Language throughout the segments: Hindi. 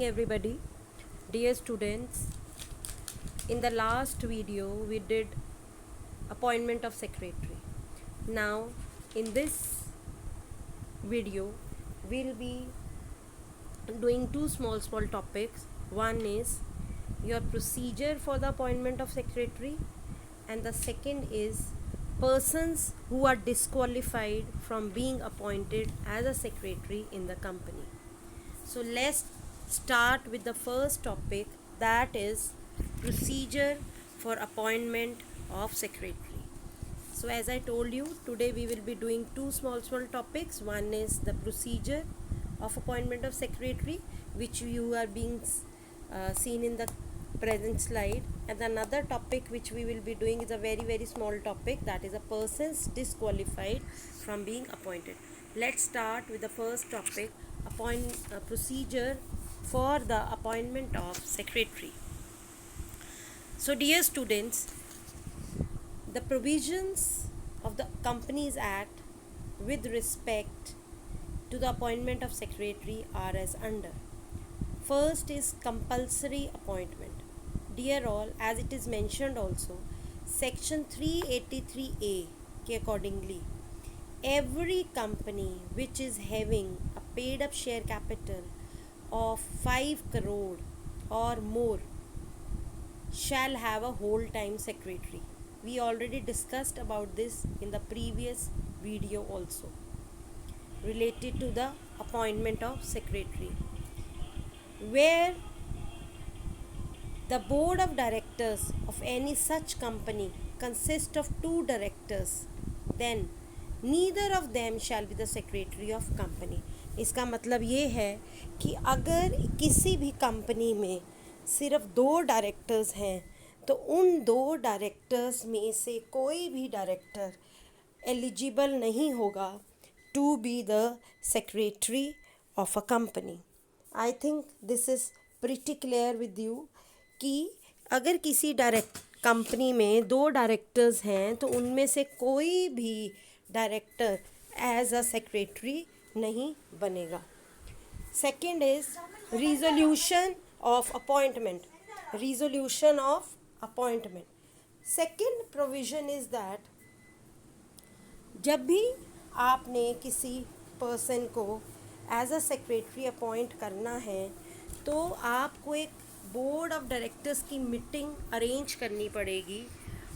Everybody, dear students, in the last video we did appointment of secretary. Now in this video we'll be doing two small topics. One is your procedure for the appointment of secretary, and the second is persons who are disqualified from being appointed as a secretary in the company. So let's start with the first topic, that is procedure for appointment of secretary. So as I told you, today we will be doing two small topics. One is the procedure of appointment of secretary, which you are being seen in the present slide, and another topic which we will be doing is a very small topic, that is a persons disqualified from being appointed. Let's start with the first topic, procedure for the appointment of secretary. So dear students, the provisions of the Companies Act with respect to the appointment of secretary are as under. First is compulsory appointment. Dear all, as it is mentioned also, section 383A के accordingly, every company which is having a paid up share capital of 5 crore or more shall have a whole time secretary. We already discussed about this in the previous video also, related to the appointment of secretary, where the board of directors of any such company consists of 2 directors, then neither of them shall be the secretary of company. इसका मतलब ये है कि अगर किसी भी कंपनी में सिर्फ 2 डायरेक्टर्स हैं तो उन 2 डायरेक्टर्स में से कोई भी डायरेक्टर एलिजिबल नहीं होगा to be the secretary of a company. I think this is pretty clear with you कि अगर किसी कंपनी में 2 डायरेक्टर्स हैं तो उनमें से कोई भी डायरेक्टर एज अ सेक्रेटरी नहीं बनेगा. Second is resolution of appointment. Resolution of appointment, second provision is that जब भी आपने किसी पर्सन को एज अ सेक्रेटरी अपॉइंट करना है तो आपको एक बोर्ड ऑफ डायरेक्टर्स की मीटिंग अरेंज करनी पड़ेगी,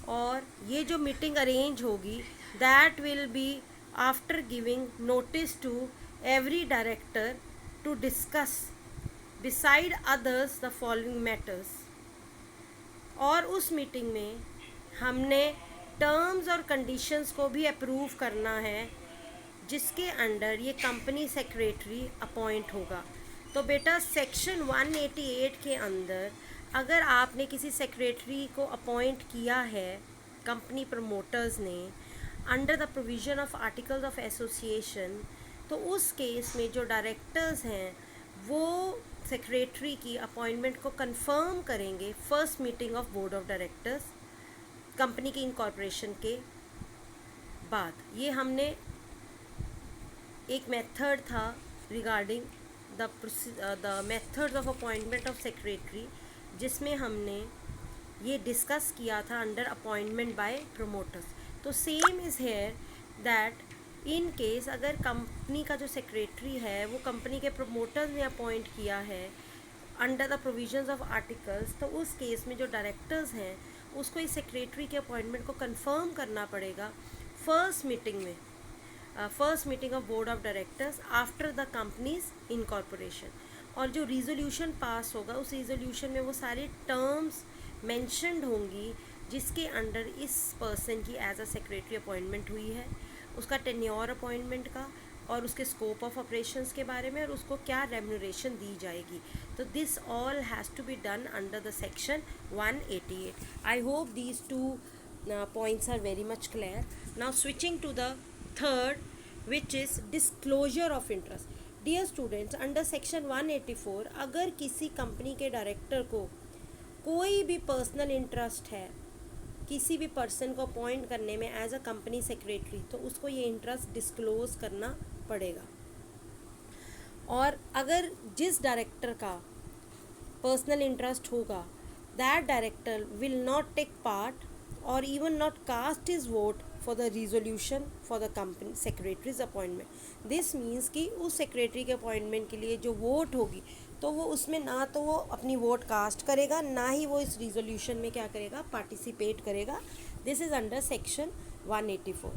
और ये जो मीटिंग अरेंज होगी that will be after giving notice to every director to discuss besides others the following matters. और उस मीटिंग में हमने टर्म्स और कंडीशंस को भी अप्रूव करना है जिसके अंडर ये कंपनी सेक्रेटरी अपॉइंट होगा. तो बेटा सेक्शन 188 के अंदर अगर आपने किसी सेक्रेटरी को अपॉइंट किया है कंपनी प्रमोटर्स ने under the provision of articles of association, तो उस केस में जो डायरेक्टर्स हैं वो सेक्रेटरी की अपॉइंटमेंट को कंफर्म करेंगे first meeting of board of directors company की इनकॉर्पोरेशन के बाद. ये हमने एक मेथड था regarding the methods of appointment of secretary, जिसमें हमने ये डिस्कस किया था अंडर अपॉइंटमेंट बाय प्रमोटर्स. तो same is here that in case अगर कंपनी का जो सेक्रेटरी है वो कंपनी के प्रमोटर्स ने अपॉइंट किया है under the provisions of articles, तो उस केस में जो डायरेक्टर्स हैं उसको इस सेक्रेटरी के अपॉइंटमेंट को कंफर्म करना पड़ेगा first meeting of board of directors after the companies incorporation. और जो रिजोल्यूशन पास होगा उस रिजोल्यूशन में वो सारे टर्म्स मेंशन्ड होंगी जिसके अंडर इस पर्सन की एज अ सेक्रेटरी अपॉइंटमेंट हुई है, उसका टेन्योर अपॉइंटमेंट का और उसके स्कोप ऑफ ऑपरेशंस के बारे में, और उसको क्या रेम्यूनरेशन दी जाएगी. तो this all has to be done under the section 188. I hope these two points are very much clear. Now switching to the third, which is disclosure of interest. Dear students, under section 184 अगर किसी कंपनी के डायरेक्टर को कोई भी पर्सनल इंटरेस्ट है किसी भी पर्सन को अपॉइंट करने में एज अ कंपनी सेक्रेटरी, तो उसको ये इंटरेस्ट डिस्क्लोज करना पड़ेगा. और अगर जिस डायरेक्टर का पर्सनल इंटरेस्ट होगा, that director will not take part और even not cast his vote for the resolution for the company secretary's appointment. This means कि उस सेक्रेटरी के अपॉइंटमेंट के लिए जो वोट होगी तो वो उसमें ना तो वो अपनी वोट कास्ट करेगा, ना ही वो इस रिजोल्यूशन में क्या करेगा, पार्टिसिपेट करेगा। This is under section 184।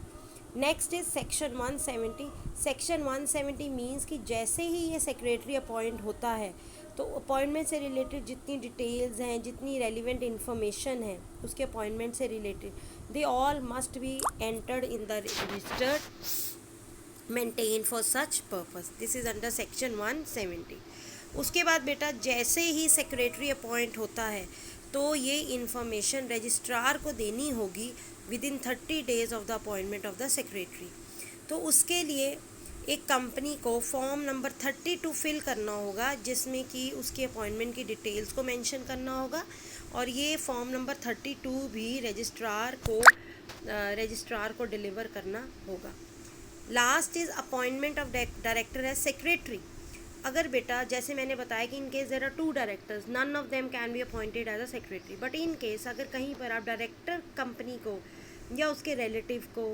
Next is section 170। Section 170 means कि जैसे ही ये सेक्रेटरी अपॉइंट होता है तो अपॉइंटमेंट से रिलेटेड जितनी डिटेल्स हैं, जितनी रेलिवेंट इन्फॉर्मेशन है उसके अपॉइंटमेंट से related, they all must be entered in the register maintain for such purpose. This is under section 170। उसके बाद बेटा जैसे ही सेक्रेटरी अपॉइंट होता है तो ये इन्फॉर्मेशन रजिस्ट्रार को देनी होगी with in 30 days of the appointment of the secretary. तो उसके लिए एक कंपनी को फॉर्म नंबर 32 फिल करना होगा, जिसमें कि उसके अपॉइंटमेंट की डिटेल्स को मेंशन करना होगा, और ये फॉर्म नंबर 32 भी रजिस्ट्रार को डिलीवर करना होगा। Last is appointment of director as secretary. अगर बेटा जैसे मैंने बताया कि in case there are 2 directors, none of them can be appointed as a secretary, but in case अगर कहीं पर आप डायरेक्टर कंपनी को या उसके रिलेटिव को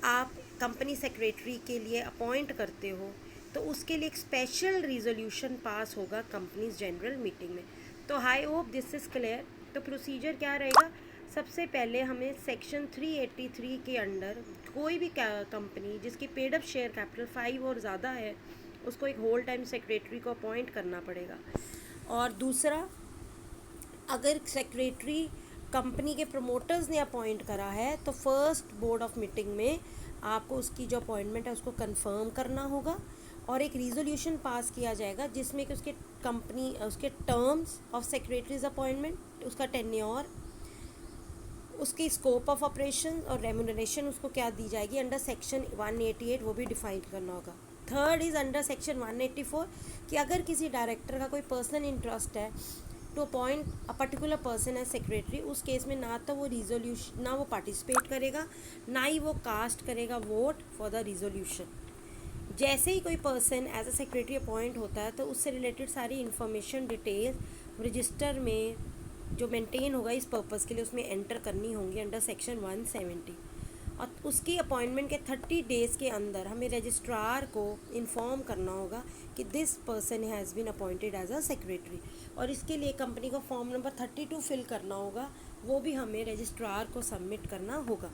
आप कंपनी सेक्रेटरी के लिए अपॉइंट करते हो तो उसके लिए एक स्पेशल रिजोल्यूशन पास होगा कंपनीज जनरल मीटिंग में। तो I hope this is clear. तो प्रोसीजर क्या रहेगा, सबसे पहले हमें सेक्शन 383 के अंडर कोई भी कंपनी जिसकी पेड अप शेयर कैपिटल 5 और ज़्यादा है उसको एक होल टाइम सेक्रेटरी को अपॉइंट करना पड़ेगा। और दूसरा, अगर सेक्रेटरी कंपनी के प्रमोटर्स ने अपॉइंट करा है तो फर्स्ट बोर्ड ऑफ मीटिंग में आपको उसकी जो अपॉइंटमेंट है उसको कंफर्म करना होगा और एक रिजोल्यूशन पास किया जाएगा जिसमें कि उसके टर्म्स ऑफ सेक्रेटरीज अपॉइंटमेंट, उसका टेन्योर, उसकी स्कोप ऑफ ऑपरेशन और रेम्यूनरेशन उसको क्या दी जाएगी अंडर सेक्शन 188 वो भी डिफाइन करना होगा। थर्ड इज़ अंडर सेक्शन 184 कि अगर किसी डायरेक्टर का कोई पर्सनल इंटरेस्ट है to appoint a particular person as secretary, उस केस में ना तो वो रिजोल्यूशन, ना वो पार्टिसिपेट करेगा, ना ही वो कास्ट करेगा वोट फॉर द रिजोल्यूशन। जैसे ही कोई person as a secretary appoint होता है तो उससे रिलेटेड सारी इन्फॉर्मेशन डिटेल रजिस्टर में जो मेंटेन होगा इस पर्पज़ के लिए उसमें एंटर करनी होंगी अंडर सेक्शन 170। और उसकी अपॉइंटमेंट के 30 डेज़ के अंदर हमें रजिस्ट्रार को इन्फॉर्म करना होगा कि this person has been appointed as a secretary, और इसके लिए कंपनी को फॉर्म नंबर 32 फिल करना होगा, वो भी हमें रजिस्ट्रार को सबमिट करना होगा।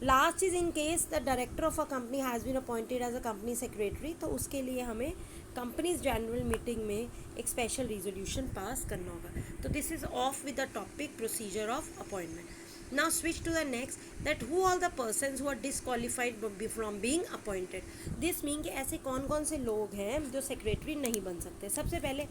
Last is in case the director of a company has been appointed as a company secretary, तो उसके लिए हमें कंपनीज जनरल मीटिंग में एक स्पेशल रिजोल्यूशन पास करना होगा। तो this is of with the topic procedure of appointment. Now switch to the next, that who all the persons who are disqualified from being appointed. This mean कि ऐसे कौन कौन से लोग हैं जो सेक्रेटरी नहीं बन सकते। सबसे पहले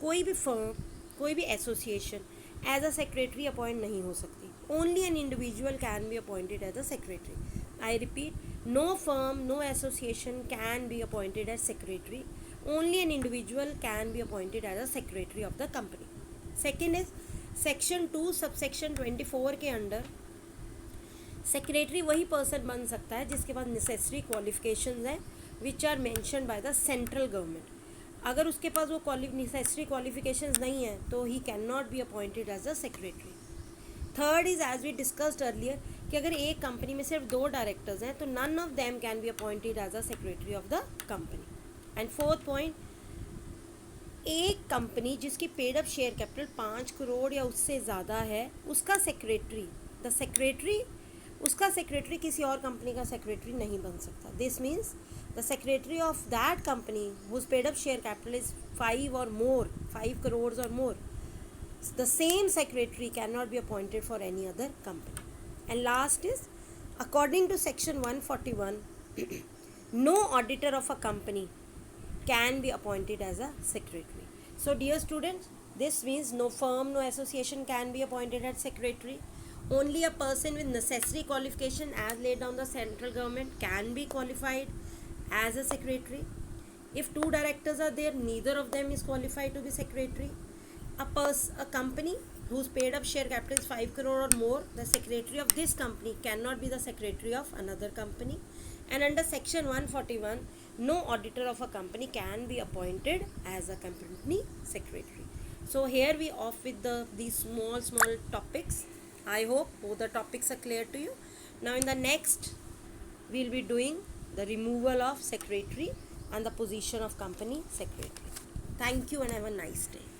कोई भी फर्म, कोई भी association as a secretary appoint नहीं हो सकती। Only an individual can be appointed as a secretary. I repeat, no firm, no association can be appointed as secretary. Only an individual can be appointed as a secretary of the company. Second is section 2 subsection 24 के अंडर सेक्रेटरी वही पर्सन बन सकता है जिसके पास नेसेसरी क्वालिफिकेशंस हैं which are mentioned by the central government. अगर उसके पास वो नेसेसरी क्वालिफिकेशंस नहीं है तो he can not be appointed as a secretary. Third is as we discussed earlier कि अगर एक कंपनी में सिर्फ 2 डायरेक्टर्स हैं तो none of them can be appointed as a secretary of the company. And fourth point, एक कंपनी जिसकी paid up share capital 5 crore या उससे ज़्यादा है उसका सेक्रेटरी किसी और कंपनी का सेक्रेटरी नहीं बन सकता। This means the secretary of that company whose paid up share capital is 5 crore और मोर, the same secretary cannot be appointed for any other company. And last is, according to section 141, no auditor of a company can be appointed as a secretary. So dear students, this means no firm, no association can be appointed as secretary. Only a person with necessary qualification as laid down the central government can be qualified as a secretary. If 2 directors are there, neither of them is qualified to be secretary. A company whose paid up share capital is 5 crore or more, the secretary of this company cannot be the secretary of another company. And under section 141, no auditor of a company can be appointed as a company secretary. So here we off with these small topics. I hope both the topics are clear to you. Now in the next we'll be doing the removal of secretary and the position of company secretary. Thank you and have a nice day.